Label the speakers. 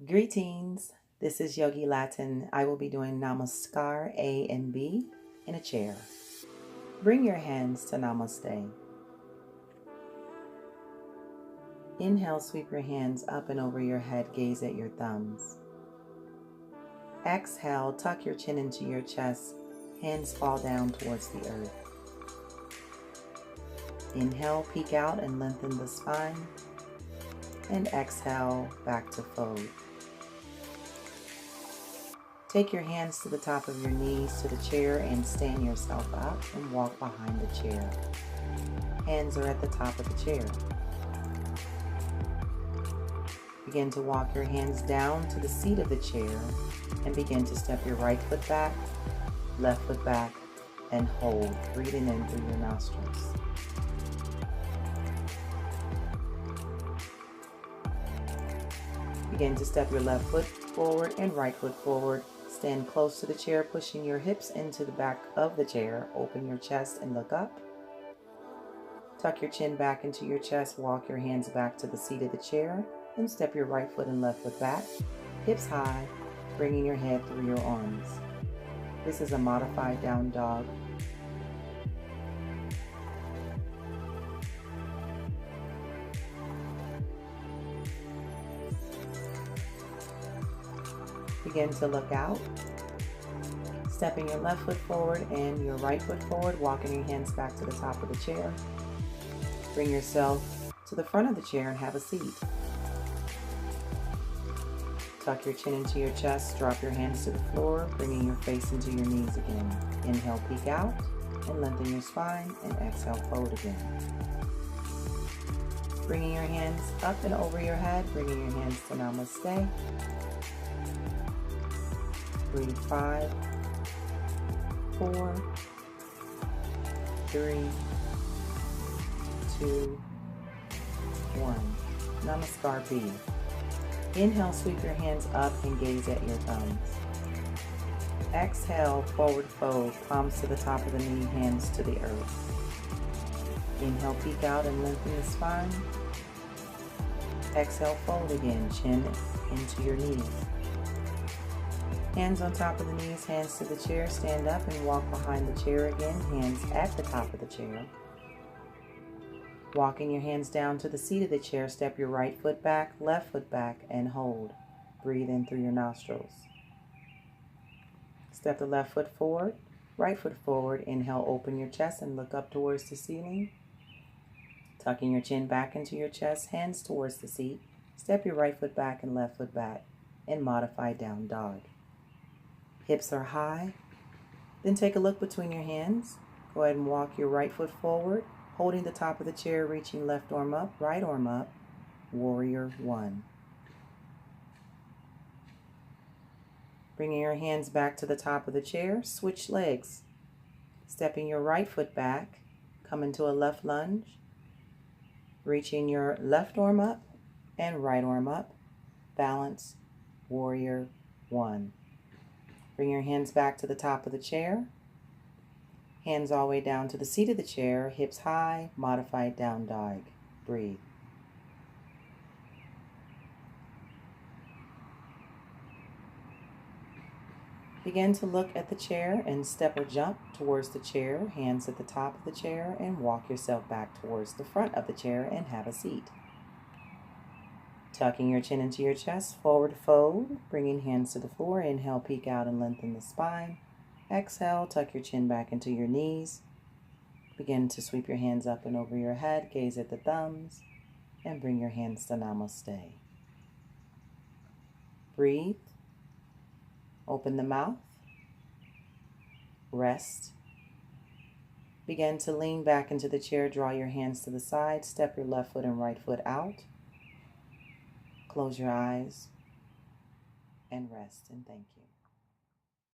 Speaker 1: Greetings, this is Yogi Latin. I will be doing Namaskar A and B in a chair. Bring your hands to Namaste. Inhale, sweep your hands up and over your head, gaze at your thumbs. Exhale, tuck your chin into your chest, hands fall down towards the earth. Inhale, peek out and lengthen the spine, and exhale, back to fold. Take your hands to the top of your knees to the chair and stand yourself up and walk behind the chair. Hands are at the top of the chair. Begin to walk your hands down to the seat of the chair and begin to step your right foot back, left foot back, and hold, breathing in through your nostrils. Begin to step your left foot forward and right foot forward. Stand close to the chair, pushing your hips into the back of the chair. Open your chest and look up. Tuck your chin back into your chest. Walk your hands back to the seat of the chair. Then step your right foot and left foot back, hips high, bringing your head through your arms. This is a modified down dog. Begin to look out, stepping your left foot forward and your right foot forward, walking your hands back to the top of the chair. Bring yourself to the front of the chair and have a seat. Tuck your chin into your chest, drop your hands to the floor, bringing your face into your knees again. Inhale, peek out, and lengthen your spine, and exhale, fold again. Bringing your hands up and over your head, bringing your hands to Namaste. Breathe 5, 4, 3, 2, 1. Namaskar B. Inhale, sweep your hands up and gaze at your thumbs. Exhale, forward fold, palms to the top of the knee, hands to the earth. Inhale, peek out and lengthen the spine. Exhale, fold again, chin into your knees. Hands on top of the knees, hands to the chair, stand up and walk behind the chair again, hands at the top of the chair. Walking your hands down to the seat of the chair, step your right foot back, left foot back, and hold. Breathe in through your nostrils. Step the left foot forward, right foot forward. Inhale, open your chest and look up towards the ceiling. Tucking your chin back into your chest, hands towards the seat. Step your right foot back and left foot back in modified down dog. Hips are high. Then take a look between your hands. Go ahead and walk your right foot forward, holding the top of the chair, reaching left arm up, right arm up, Warrior 1. Bringing your hands back to the top of the chair, switch legs. Stepping your right foot back, come into a left lunge, reaching your left arm up and right arm up, balance, Warrior 1. Bring your hands back to the top of the chair. Hands all the way down to the seat of the chair, hips high, modified down dog. Breathe. Begin to look at the chair and step or jump towards the chair, hands at the top of the chair, and walk yourself back towards the front of the chair and have a seat. Tucking your chin into your chest, forward fold, bringing hands to the floor. Inhale, peek out and lengthen the spine. Exhale, tuck your chin back into your knees. Begin to sweep your hands up and over your head, gaze at the thumbs, and bring your hands to Namaste. Breathe. Open the mouth. Rest. Begin to lean back into the chair, draw your hands to the side, step your left foot and right foot out. Close your eyes and rest, and thank you.